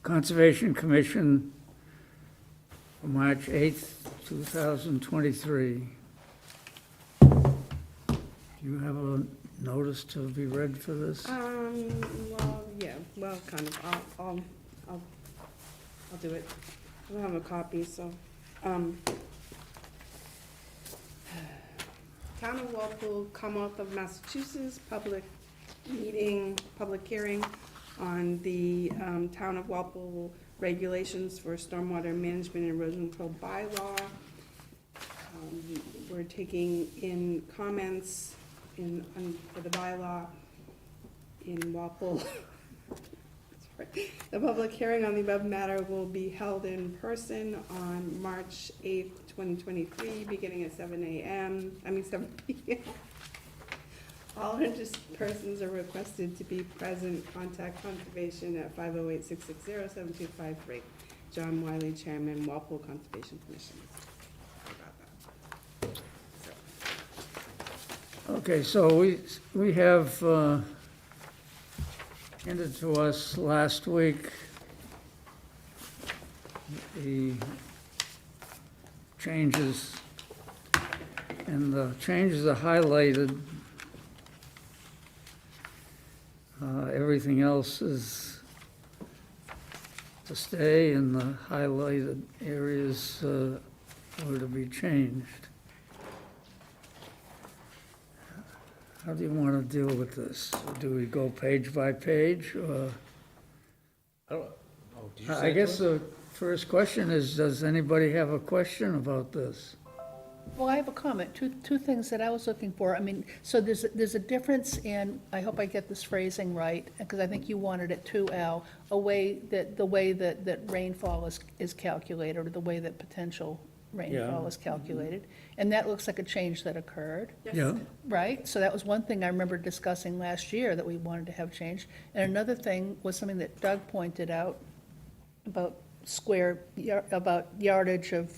Conservation Commission for March 8th, 2023. Do you have a notice to be read for this? Well, yeah, well, kind of, I'll do it. I don't have a copy, so, Town of Walpole, Commonwealth of Massachusetts, public meeting, public hearing on the, Town of Walpole regulations for stormwater management and erosion control bylaw. We're taking in comments for the bylaw in Walpole. Sorry. The public hearing on the above matter will be held in person on March 8th, 2023, beginning at 7 p.m. All interested persons are requested to be present. Contact Conservation at 508-660-7253. John Wiley, Chairman, Walpole Conservation Commission. Sorry about that. Okay, so we have handed to us last week the changes, and the changes are highlighted. Everything else is to stay, and the highlighted areas were to be changed. How do you want to deal with this? Do we go page by page, or? I guess the first question is, does anybody have a question about this? Well, I have a comment, two things that I was looking for. I mean, so there's a difference in, I hope I get this phrasing right, because I think you wanted it too, Al, the way that rainfall is calculated, or the way that potential rainfall is calculated. And that looks like a change that occurred, Yeah, right? So that was one thing I remember discussing last year that we wanted to have changed. And another thing was something that Doug pointed out about about yardage of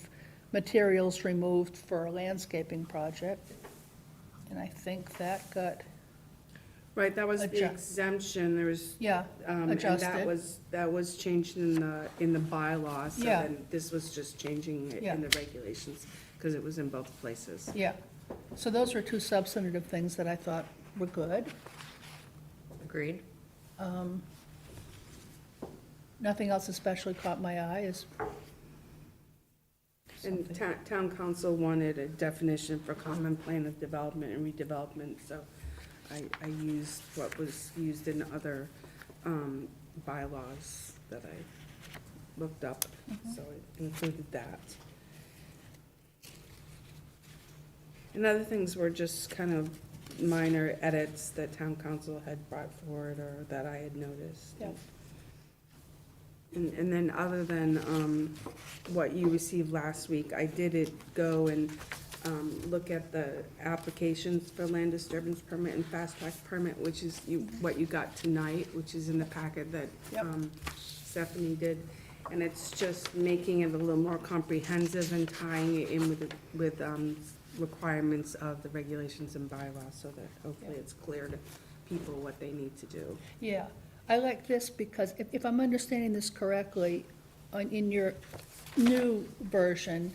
materials removed for a landscaping project. And I think that got, Right, that was the Adjust. exemption, there was. yeah, And adjusted. that was changed in the bylaw, so Yeah. then this was just changing it Yeah. in the regulations, because it was in both places. Yeah, so those were two substantive things that I thought were good. Agreed. Nothing else especially caught my eye is, And town council wanted a definition for common plan of development and redevelopment, so I used what was used in other bylaws that I looked up, so it included that. And other things were just kind of minor edits that town council had brought forward or that I had noticed. yeah, And then other than what you received last week, I did go and look at the applications for land disturbance permit and fast track permit, which is what you got tonight, which is in the packet that Yep. Stephanie did. And it's just making it a little more comprehensive and tying it in with requirements of the regulations and bylaws, so that hopefully it's clear to people what they need to do. yeah. I like this because if I'm understanding this correctly, in your new version,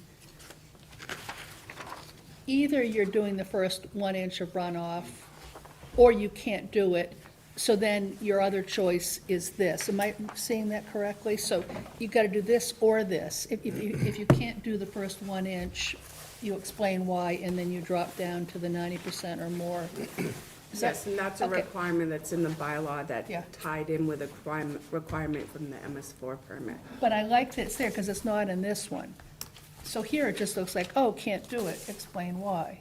either you're doing the first 1 inch of runoff, or you can't do it, so then your other choice is this. Am I seeing that correctly? So you've got to do this or this. If you can't do the first 1 inch, you explain why, and then you drop down to the 90% or more. Is that- Yes, and that's a okay. requirement that's in the bylaw that Yeah. tied in with a requirement from the MS4 permit. But I like that it's there, because it's not in this one. So here it just looks like, oh, can't do it, explain why.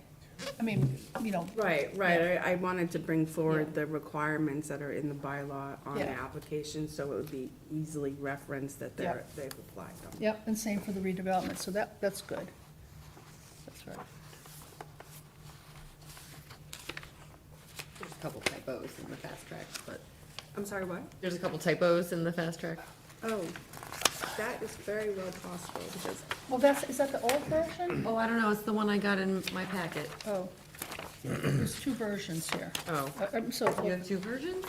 I mean, you know. Right. I wanted to bring forward the requirements that are in the bylaw on the Yeah. application, so it would be easily referenced that they've applied them. Yep, and same for the redevelopment, so that's good. That's right. There's a couple typos in the fast track, but I'm sorry, what? there's a couple typos in the fast track. Oh, that is very well possible, because Well, is that the old version? Oh, I don't know, it's the one I got in my packet. Oh, there's two versions here. Oh, So you have two versions?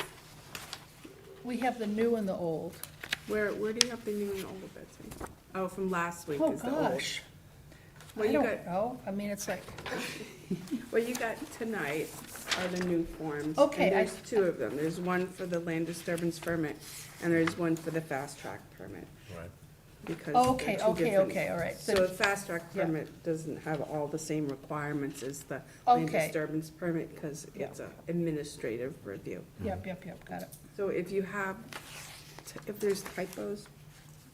we have the new and the old. Where do you have the new and old, Betsy? Oh, from last week Oh, is the old. gosh. What I you don't got, know. I mean, it's like, what you got tonight are the new forms. Okay, And I- there's two of them. There's one for the land disturbance permit, and there's one for the fast track permit. Right. Because oh, they're okay, two okay, different- okay, all right. So a fast track Yeah. permit doesn't have all the same requirements as the land Okay. disturbance permit, because it's a administrative review. Yep, got it. So if you have, if there's typos,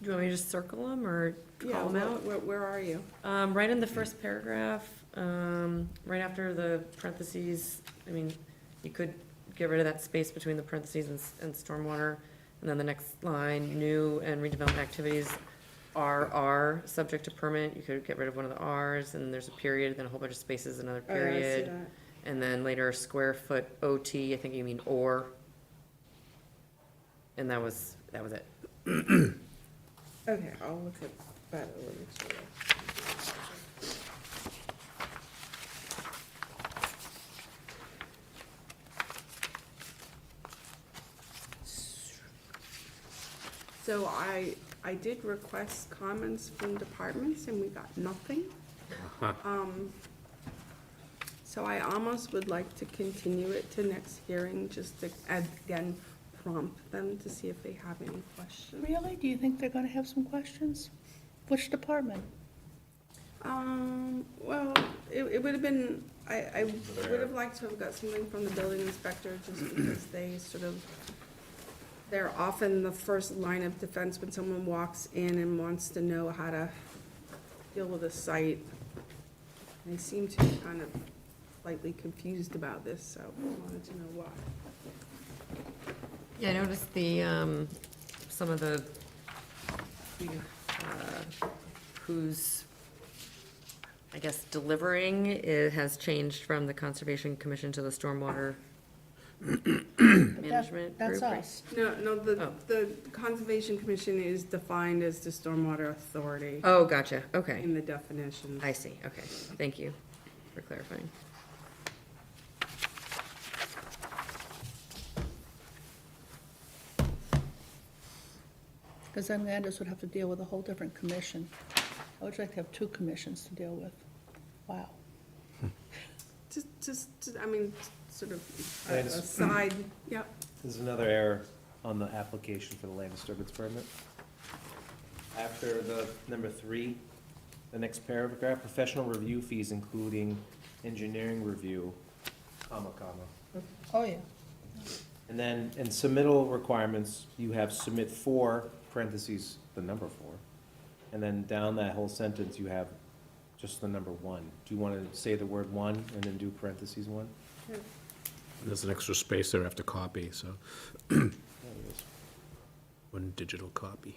Do you want me to just circle them or yeah, call them out? where are you? Right in the first paragraph, right after the parentheses, I mean, you could get rid of that space between the parentheses and stormwater. And then the next line, new and redevelopment activities are subject to permit. You could get rid of one of the Rs, and there's a period, then a whole bunch of spaces, another Oh, yeah, I see period. that. And then later, square foot OT, I think you mean or. And that was it. Okay, I'll look at that a little bit. So I did request comments from departments and we got nothing. So I almost would like to continue it to next hearing, just to, again, prompt them to see if they have any questions. Really? Do you think they're gonna have some questions? Which department? Well, it would have been, I would have liked to have got something from the building inspector, just because they sort of, they're often the first line of defense when someone walks in and wants to know how to deal with a site. They seem to be kind of slightly confused about this, so I wanted to know why. Yeah, I noticed the, some of the, who's, I guess, delivering, it has changed from the Conservation Commission to the Stormwater But Management That's group, right? us. No, Oh. the Conservation Commission is defined as the Stormwater Authority Oh, gotcha, okay. in the definition. I see, okay. Thank you for clarifying. Because then Landers would have to deal with a whole different commission. I would like to have two commissions to deal with. Wow. I mean, sort of I a just- side, yep. There's another error on the application for the land disturbance permit. After the number 3, the next paragraph, professional review fees including engineering review, comma. Oh, yeah. And then in submittal requirements, you have submit for, parentheses, the number 4. And then down that whole sentence, you have just the number 1. Do you want to say the word 1 and then do parentheses 1? There's an extra space there after copy, so There it is. one digital copy.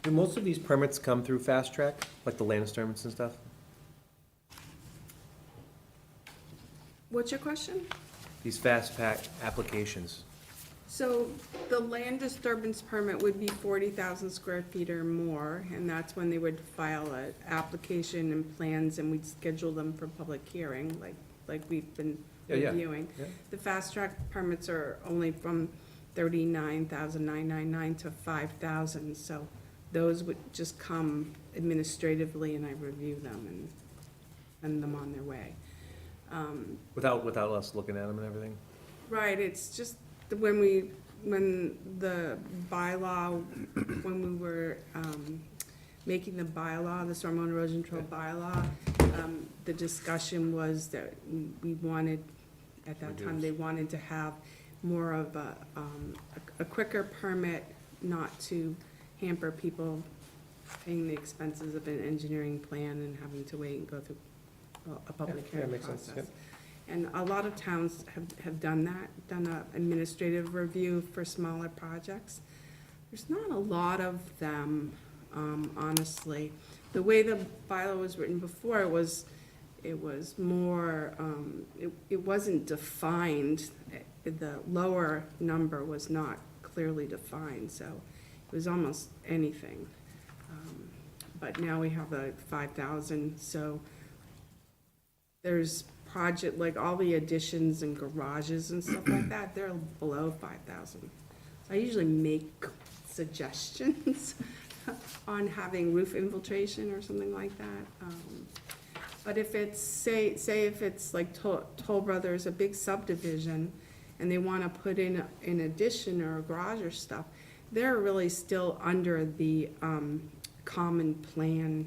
Do most of these permits come through fast track, like the land disturbance and stuff? What's your question? These fast pack applications? So the land disturbance permit would be 40,000 square feet or more, and that's when they would file an application and plans, and we'd schedule them for public hearing, like we've been Yeah. reviewing. Yeah. The fast track permits are only from 39,999 to 5,000, so those would just come administratively, and I review them and send them on their way. Without us looking at them and everything? Right, it's just when the bylaw, when we were making the bylaw, the stormwater erosion control bylaw, the discussion was that we wanted, at that time, they wanted to have more of a quicker permit, not to hamper people paying the expenses of an engineering plan and having to wait and go through a public Yeah, hearing makes sense, process. And a lot of towns have done that, done an administrative review for smaller projects. There's not a lot of them, honestly. The way the bylaw was written before, it was more, it wasn't defined. The lower number was not clearly defined, so it was almost anything. but now we have a 5,000, so there's project, like all the additions and garages and stuff like that, they're below 5,000. So I usually make suggestions on having roof infiltration or something like that. But if it's, say if it's like Toll Brothers, a big subdivision, and they wanna put in an addition or a garage or stuff, they're really still under the, common plan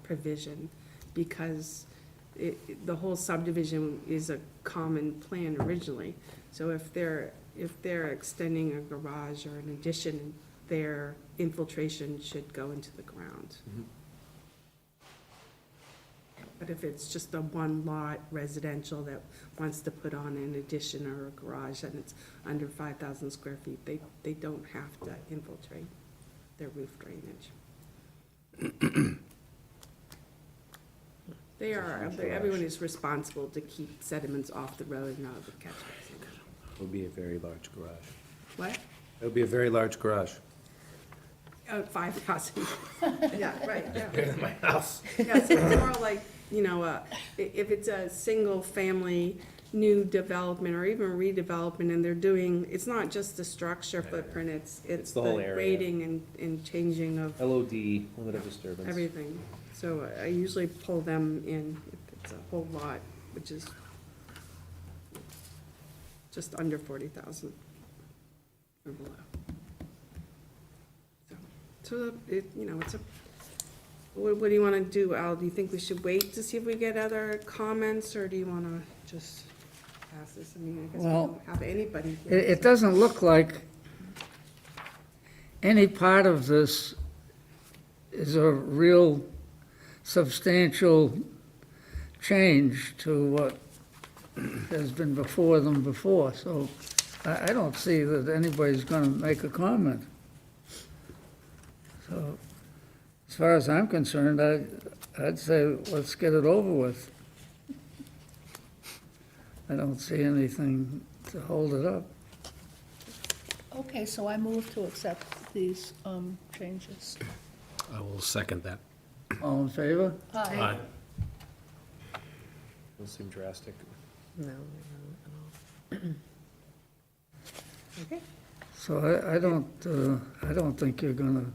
provision, because the whole subdivision is a common plan originally. So if they're extending a garage or an addition, their infiltration should go into the ground. But if it's just a one-lot residential that wants to put on an addition or a garage and it's under 5,000 square feet, they don't have to infiltrate their roof drainage. Everyone is responsible to keep sediments off the road and out of the catch basin. It would be a very large garage. What? It would be a very large garage. 5,000. Yeah, right, yeah. Bigger than my house. Yeah, so it's more like, if it's a single-family new development or even redevelopment, and they're doing, it's not just the structure footprint, it's the whole the area. grading and changing of LOD, limit of disturbance. everything. So I usually pull them in if it's a whole lot, which is just under 40,000 or below. So it's a, what do you want to do, Al? Do you think we should wait to see if we get other comments, or do you want to just pass this? I mean, I guess we Well, don't have anybody. It doesn't look like any part of this is a real substantial change to what has been before them before, so I don't see that anybody's gonna make a comment. So, as far as I'm concerned, I'd say let's get it over with. I don't see anything to hold it up. Okay, so I move to accept these changes. I will second that. All in favor? Aye. Those seem drastic. No, at all. Okay. So I don't think you're gonna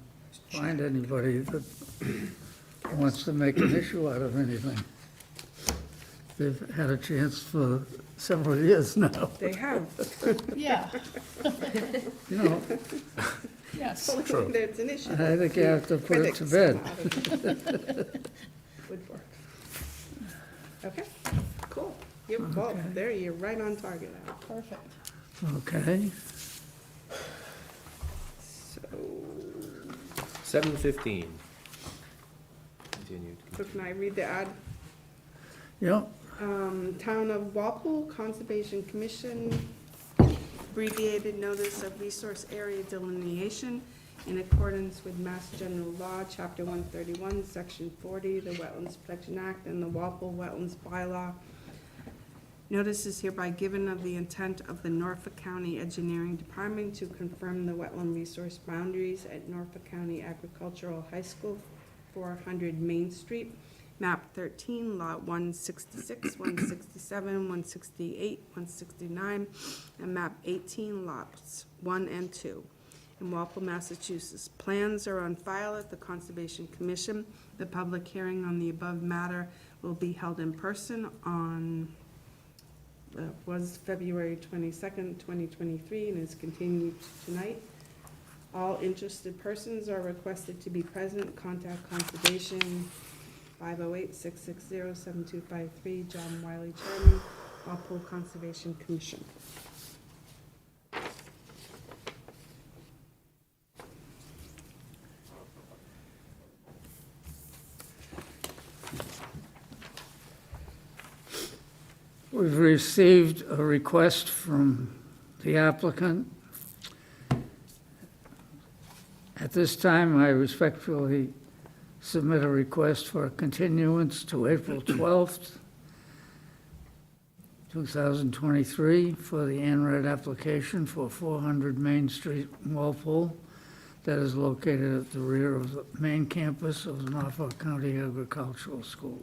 find anybody that wants to make an issue out of anything. They've had a chance for several years now, They have. Yeah, you know. yes. True. It's an issue. I think you have to put it to Critics bed. come out of woodwork. Okay, cool. You're, well, Okay. there, you're right on target, Al. Perfect. Okay, So, 7:15. Continued. so can I read the ad? yep, Town of Walpole Conservation Commission, abbreviated notice of resource area delineation in accordance with Mass General Law, Chapter 131, Section 40, the Wetlands Protection Act, and the Walpole Wetlands Bylaw. Notice is hereby given of the intent of the Norfolk County Engineering Department to confirm the wetland resource boundaries at Norfolk County Agricultural High School, 400 Main Street, map 13, lot 166, 167, 168, 169, and map 18, lots 1 and 2 in Walpole, Massachusetts. Plans are on file at the Conservation Commission. The public hearing on the above matter will be held in person on was February 22nd, 2023, and is continued tonight. All interested persons are requested to be present. Contact Conservation, 508-660-7253, John Wiley, Chairman, Walpole Conservation Commission. we've received a request from the applicant. At this time, I respectfully submit a request for a continuance to April 12th, 2023, for the ANRAD application for 400 Main Street, Walpole. that is located at the rear of the main campus of Norfolk County Agricultural School.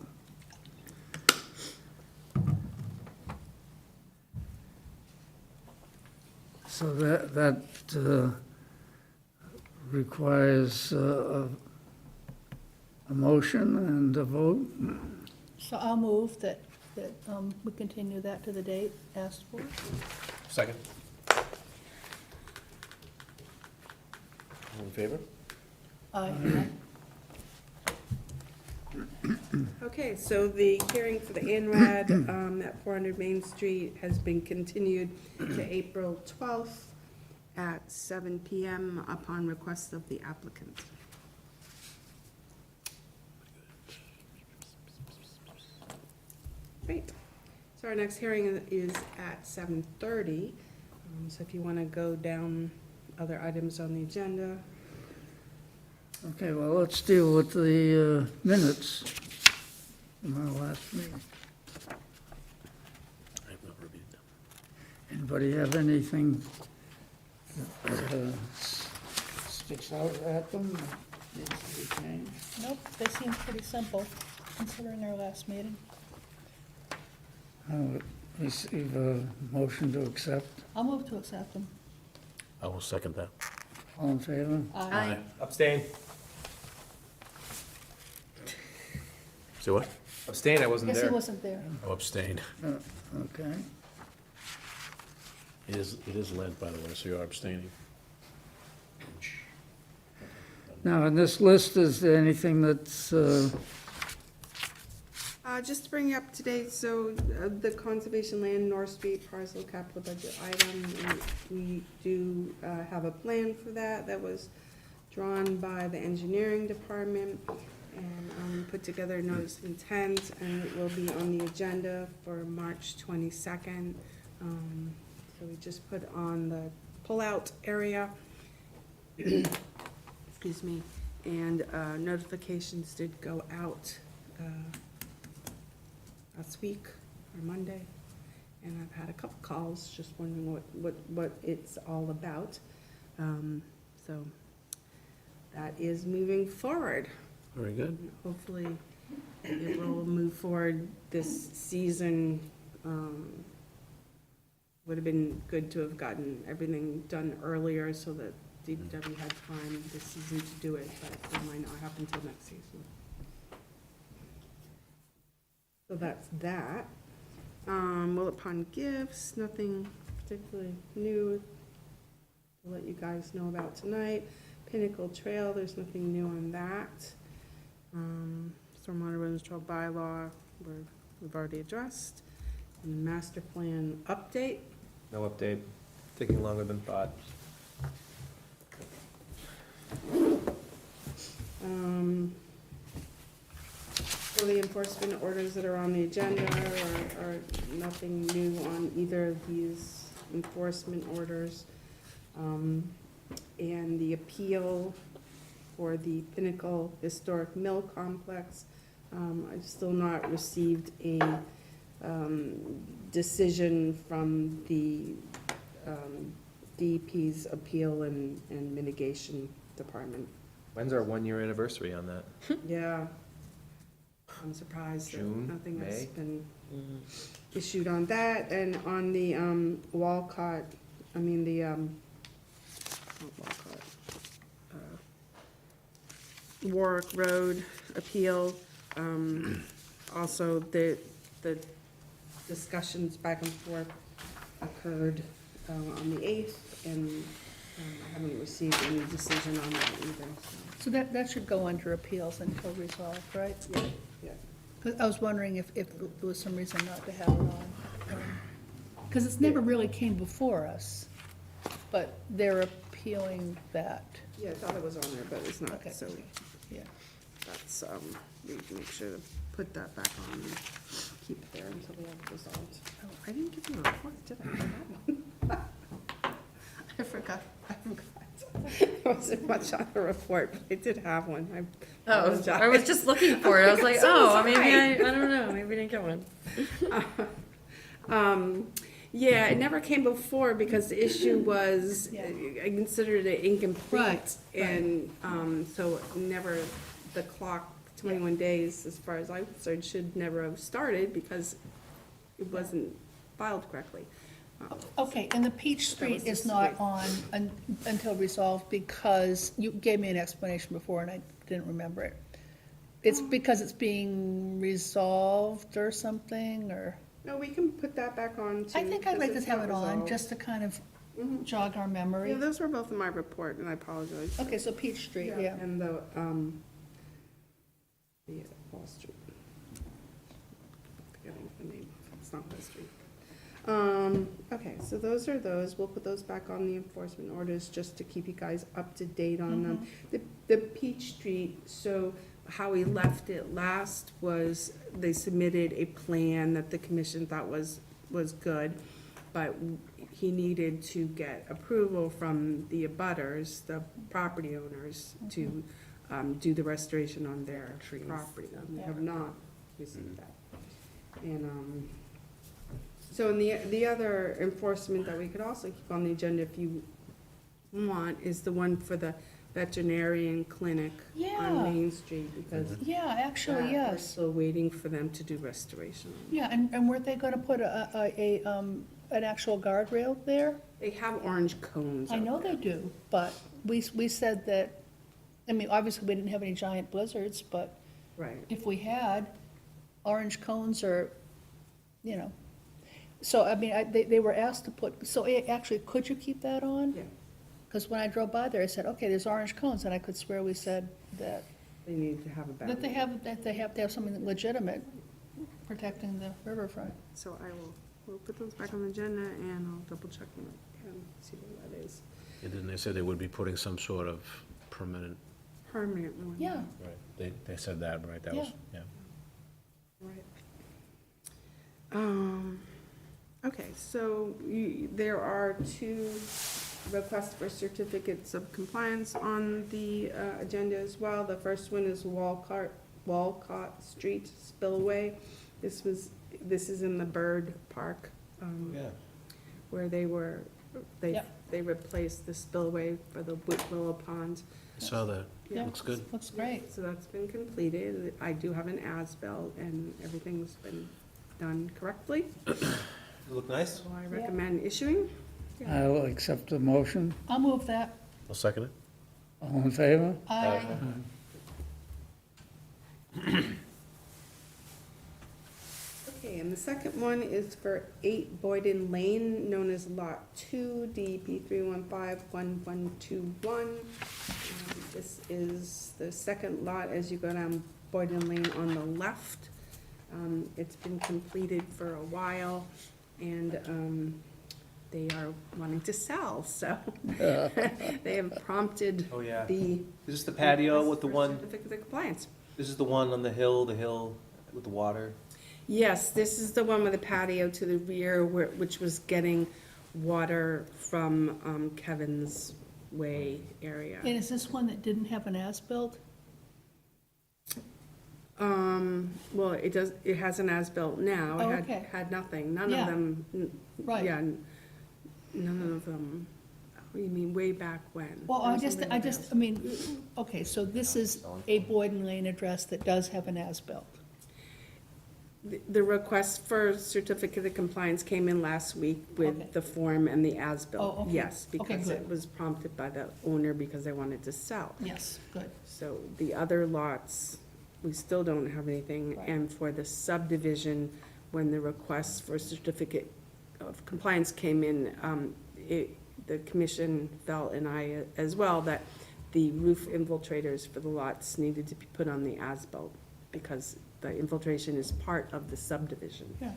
So that requires a motion and a vote. So I'll move that we continue that to the date asked for. Second. All in favor? Aye. Okay, so the hearing for the INRAD at 400 Main Street has been continued to April 12th at 7 PM upon request of the applicant. Great. So our next hearing is at 7:30. So if you want to go down other items on the agenda. Okay, well, let's deal with the minutes from our last meeting. I have not reviewed them. Anybody have anything that sticks out at them, that needs to be changed? Nope, they seem pretty simple considering our last meeting. I'll receive a motion to accept. I'll move to accept them. I will second that. All in favor? Aye. Abstain. See what? Abstain, I wasn't Guess he there. wasn't there. Oh, abstain. Okay. It is led, by the way, so you're abstaining. Now, in this list, is there anything that's, Just to bring you up to date, so the Conservation Land North Street parcel capital budget item, we do have a plan for that. That was drawn by the engineering department and put together a notice of intent, and it will be on the agenda for March 22nd. So we just put on the pullout area. Excuse me. And notifications did go out last week or Monday, and I've had a couple calls just wondering what it's all about. So that is moving forward. Very good. Hopefully it will move forward this season. Would have been good to have gotten everything done earlier so that DPW had time this season to do it, but it might not happen till next season. So that's that. Willet Pond Gifts, nothing particularly new to let you guys know about tonight. Pinnacle Trail, there's nothing new on that. Stormwater Erosion Control bylaw, we've already addressed. And master plan update. No update, taking longer than thought. So the enforcement orders that are on the agenda are nothing new on either of these enforcement orders. And the appeal for the Pinnacle Historic Mill Complex, I've still not received a decision from the DEP's Appeal and Mitigation Department. When's our 1-year anniversary on that? Yeah. I'm surprised that June, nothing has May? been issued on that, and on the Walcott, I mean, the, not Walcott, Warwick Road appeal, also the discussions back and forth occurred on the 8th, and I haven't received any decision on that either, So that should go under appeals until resolved, right? so, yeah. 'Cause I was wondering if there was some reason not to have it on. Because it's never really came before us, but they're appealing that. Yeah, I thought it was on there, but it's not, Okay. so Yeah. that's, we can make sure to put that back on and keep it there until we have it resolved. Oh, I didn't give you a report, did I? I had one. I forgot. There wasn't much on the report, but I did have one. I Oh, I was apologize. just looking for it. I was like, So oh, was maybe I. I don't know, maybe I didn't get one. Yeah, it never came before because the issue was, Yeah. I considered it incomplete. Right, And, so never, the clock, 21 days, as far as I'm concerned, should never have started because it wasn't filed correctly. Okay, and the Peach Street was is the not street. on until resolved because you gave me an explanation before and I didn't remember it. It's because it's being resolved or something, or, No, we can put that back on too. I think I'd like to because it's have not it on, resolved. just to kind of Mhm. jog our Yeah, memory. those were both in my report, and I apologize. Okay, so Peach Street, yeah. And the Wall Street. Forgetting the name, it's not Wall Street. Okay, so those are those, we'll put those back on the enforcement orders, just to keep you guys up to date on them. The Peach Street, so how we left it last was, they submitted a plan that the commission thought was good, but he needed to get approval from the abutters, the property owners, to do the restoration on their property. We have not received that. And, so in the other enforcement that we could also keep on the agenda if you want is the one for the veterinarian clinic Yeah. on Main Street, because Yeah, actually, that we're yes. still waiting for them to do restoration. Yeah, and weren't they gonna put an actual guardrail there? They have orange cones I out know there. they do, but we said that, I mean, obviously, we didn't have any giant blizzards, but Right. if we had, orange cones are, you know. So, I mean, they were asked to put, so actually, could you keep that on? Yeah, Because when I drove by there, I said, okay, there's orange cones, and I could swear we said that, they need to have a that they boundary. have to have something legitimate protecting the riverfront. So we'll put those back on the agenda and I'll double check them and see what that is. And then they said they would be putting some sort of permanent, Permanent one. Yeah, right, they said that, right, that was, yeah. Right. Okay, so there are two requests for certificates of compliance on the agenda as well. The first one is Walcott Street spillway. This is in the Bird Park, Yeah. where they Yep. replaced the spillway for the Willow Pond. Saw that, Yeah. looks good. looks great. So that's been completed. I do have an as-built and everything's been done correctly. Look nice? So I recommend issuing. I'll accept the motion. I'll move that. I'll second it. All in favor? Aye. Okay, and the second one is for 8 Boyden Lane, known as Lot 2, DEP 3151121. This is the second lot as you go down Boyden Lane on the left. It's been completed for a while, and they are wanting to sell, so they have prompted Oh, yeah. the. Is this the patio with the one, Certificate of compliance. this is the one on the hill with the water? Yes, this is the one with the patio to the rear, which was getting water from Kevin's Way area. And is this one that didn't have an as-built? Well, it has an as-built now. Oh, It okay. had nothing. None Yeah. of them, Right. yeah, none of them, what do you mean, way back when? Well, There was something with I mean, okay, so this is a Boyden Lane address that does have an as-built. The request for certificate of compliance came in last week Okay. with the form and the as-built. Oh, okay. Yes, Okay, because good. it was prompted by the owner because they wanted to sell. Yes, good. So the other lots, we still don't have anything. Right. And for the subdivision, when the request for certificate of compliance came in, the commission felt, and I as well, that the roof infiltrators for the lots needed to be put on the as-built because the infiltration is part of the subdivision. Yeah.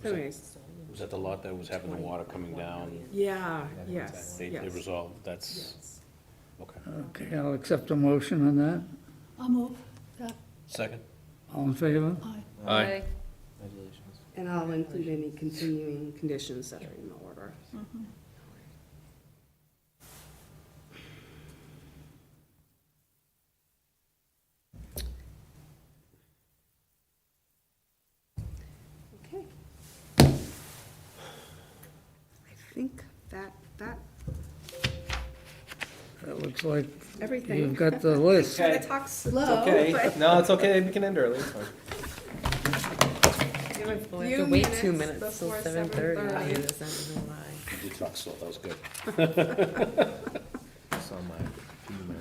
Anyways, Was that the lot that was having the water coming down? yeah, yes, They yes. resolved, that's, Yes. okay. Okay, I'll accept the motion on that. I'll move that. Second? All in favor? Aye. Aye. Congratulations. And I'll include any continuing conditions that are in the order. Okay. think that That looks like everything. you've got the list. Try to talk slow, Okay, but no, it's okay, we can end early, it's fine. We have Few to wait 2 minutes minutes till before 7:30. 7:30. You did talk slow, that was good. It's on my email.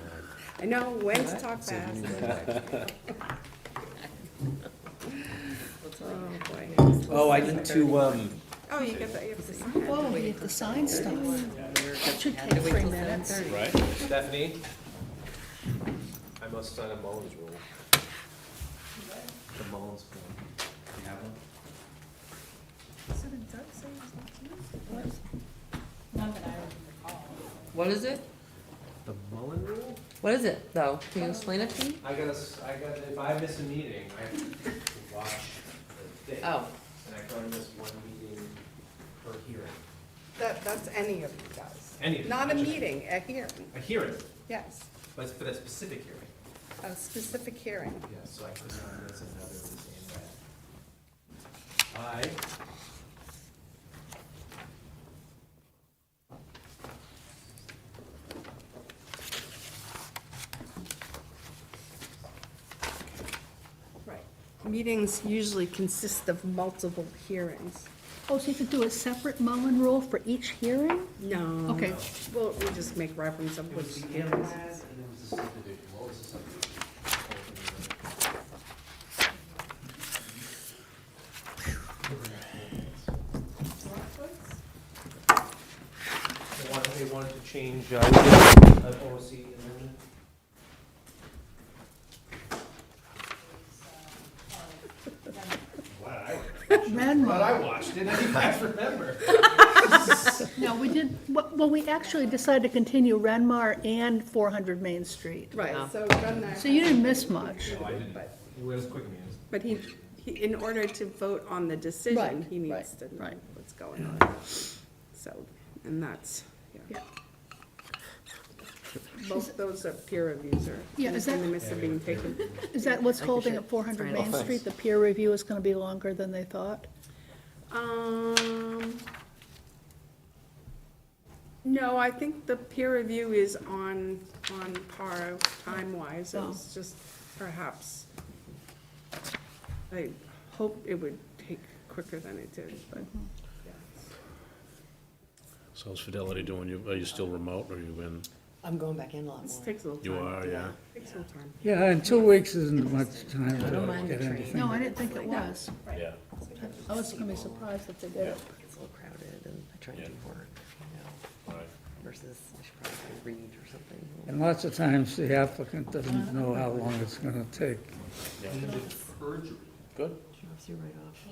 I know when to talk Save fast. me that. Oh, boy. Oh, I need to, Oh, you get that, you have to sign it. Oh, you have to sign stuff. That should take 3 minutes. Right? Stephanie? I must sign a Mullins rule. The Mullins form. You have one? What is it? The Mullen rule? What is it, though? Can you explain it to me? if I miss a meeting, I have to watch the thing. Oh, And I can only miss one meeting per hearing. That's any of you guys. Any of you, Not a not just- meeting, a hearing, A hearing, yes, but it's for that specific hearing. a specific hearing. Yes, so I could not miss another of the same way. Right. Meetings usually consist of multiple hearings. Oh, so you could do a separate Mullen rule for each hearing? No. Okay. Well, we just make reference of which hearings. And it was a subdivision, what was the subdivision? They wanted to change, we did an OC amendment. Renmark. watched it, you guys remember. No, we did, well, we actually decided to continue Renmar and 400 Main Street. Right, Yeah. so Gun and I- So you didn't miss much. No, I didn't, it was quick meetings. But he, in order to vote on the decision, Right, he needs right, to know right. what's going on. So, and that's, yeah. Yeah. Both those are peer reviews are Yeah, is in the that- midst of being taken. Is that what's Like you holding should. at 400 Fine. Main Oh, thanks. Street? The peer review is gonna be longer than they thought? No, I think the peer review is on par time-wise. It Oh. was just perhaps, I hope it would take quicker than it did, but. yeah. So is Fidelity doing, are you still remote, or are you in? I'm going back in a lot This more. takes a little You time. are, yeah. Takes a little time. Yeah, and 2 weeks isn't much time I don't mind to the get train. anything. No, I didn't think it was. Yeah. I was gonna be surprised if they did it. It's a little crowded and I try to Yeah. do work, you know, Right. versus I should probably read or something. And lots of times the applicant doesn't know how long it's gonna take. Good, Drops you right off.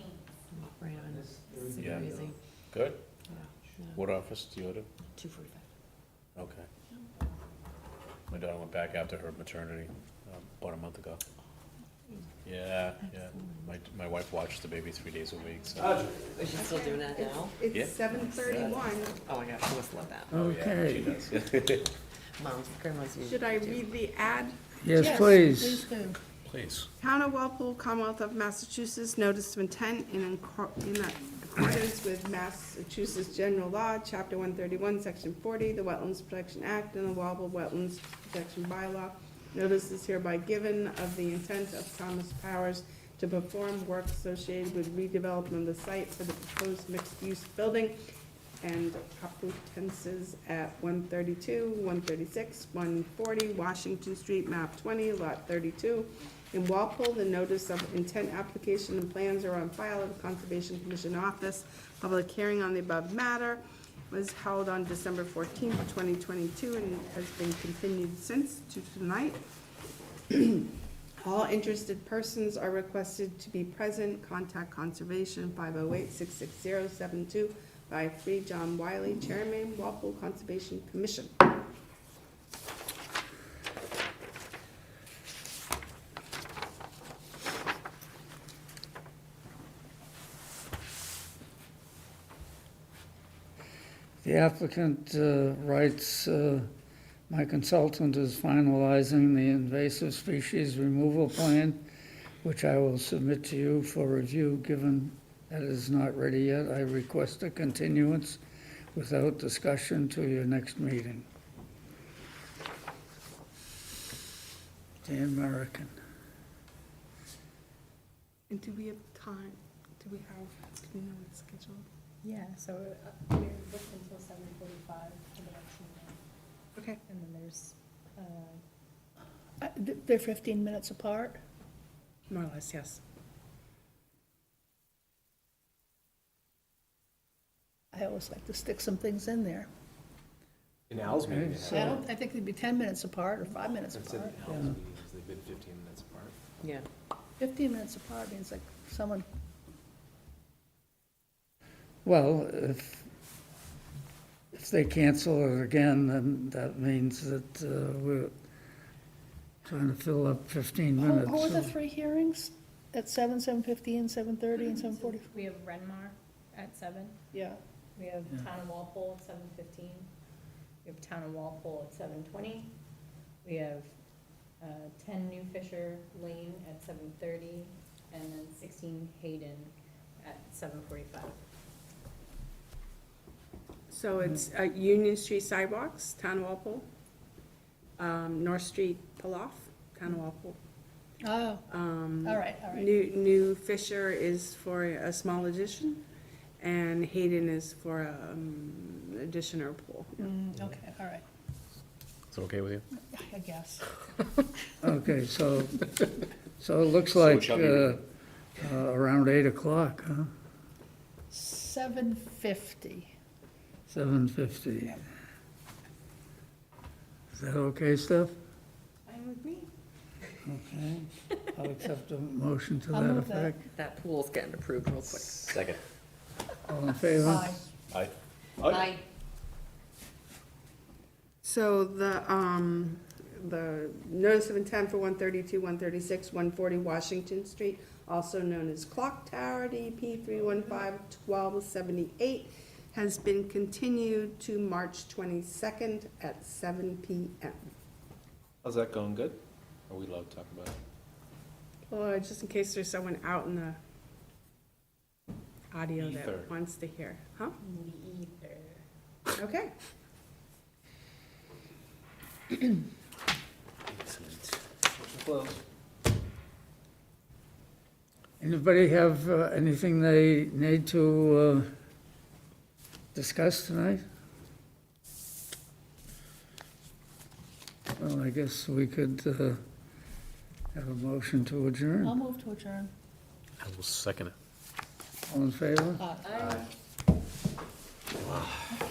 Right on. Super Yeah. easy. good. Yeah. What office do you go to? 2:45. Okay. My daughter went back after her maternity, about a month ago. Yeah, yeah. My wife watches the baby 3 days a week, so. Is she still doing that now? Yeah. It's 7:31. Oh my gosh, she must love that. Oh, yeah, she Okay, does. Mom's, grandma's usually. Should I do. read the ad? yes, please. Please do. Please. Town of Walpole, Commonwealth of Massachusetts, notice of intent in accordance with Massachusetts General Law, Chapter 131, Section 40, the Wetlands Protection Act, and the Walpole Wetlands Protection Bylaw. Notice is hereby given of the intent of Thomas Powers to perform work associated with redevelopment of the site for the proposed mixed-use building and competences at 132, 136, 140 Washington Street, map 20, lot 32. In Walpole, the notice of intent application and plans are on file at the Conservation Commission office. Public hearing on the above matter was held on December 14th, 2022, and has been continued since to tonight. All interested persons are requested to be present. Contact Conservation 508-660-7253. John Wiley, Chairman, Walpole Conservation Commission. The applicant writes, my consultant is finalizing the invasive species removal plan, which I will submit to you for review. Given that it is not ready yet, I request a continuance without discussion to your next meeting. The American. And do we have time, do we have, do we know the schedule? Yeah, so we're booked until 7:45 for the next meeting, Okay. and then there's, They're 15 minutes apart? More or less, yes. I always like to stick some things in there. In Al's meeting, Okay, they so- I had, don't, I think they'd be 10 minutes apart or 5 minutes I said apart. in Al's meetings, they've been 15 minutes apart. Yeah. 15 minutes apart means like someone, Well, if they cancel it again, then that means that we're trying to fill up 15 minutes. what were the so- 3 hearings? At 7, 7:15, 7:30, and 7:40? we have Renmar at 7, Yeah. we have Yeah. Town of Walpole at 7:15, we have Town of Walpole at 7:20, we have 10 New Fisher Lane at 7:30, and then 16 Hayden at 7:45. So it's Union Street sidewalks, Town of Walpole. North Street pull-off, Town of Walpole. Oh, all right, all right. New Fisher is for a small addition, and Hayden is for addition or pool. Okay, all right, Is it okay with you? I guess. Okay, so it looks So it like shall be- around 8 o'clock, huh? 7:50. 7:50. Is that okay, Steph? Fine with me. Okay. I'll accept a motion to I'll that move that. effect. That pool's getting approved real quick. Second. All in favor? Aye. Aye. Aye. So the notice of intent for 132, 136, 140 Washington Street, also known as Clock Tower, DP 315-1278, has been continued to March 22nd at 7 PM. How's that going, good? Are we allowed to talk about it? Well, just in case there's someone out in the audio Ether. that wants to hear, huh? Either. Okay. Excellent. Motion closed. Anybody have anything they need to discuss tonight? Well, I guess we could have a motion to I'll adjourn. move to adjourn. I will second it. All in favor? Aye. Aye.